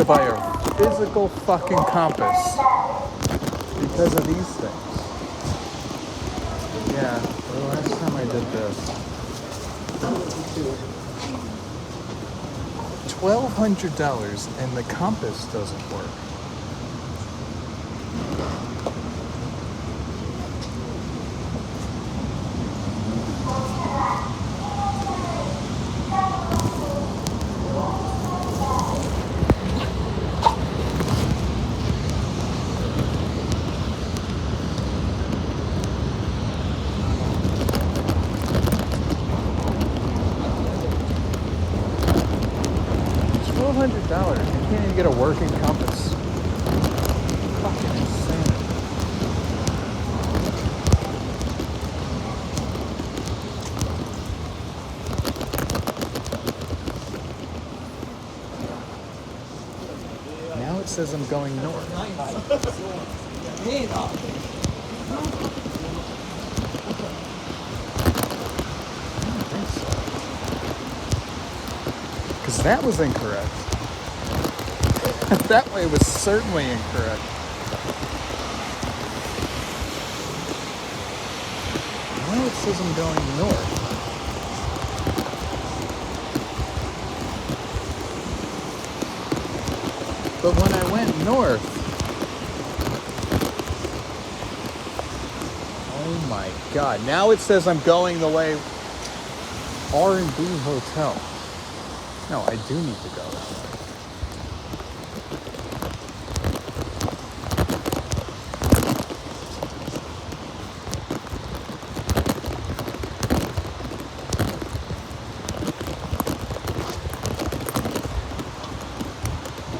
to buy a physical fucking compass because of these things. Yeah, the last time I did this. $1,200 and the compass doesn't work. $1,200. You can't even get a working compass. Fucking insane. Now it says I'm going north. Because that was incorrect. That way was certainly incorrect. Now it says I'm going north. But when I went north, oh my God, now it says I'm going the way R&B Hotel. No, I do need to go that way.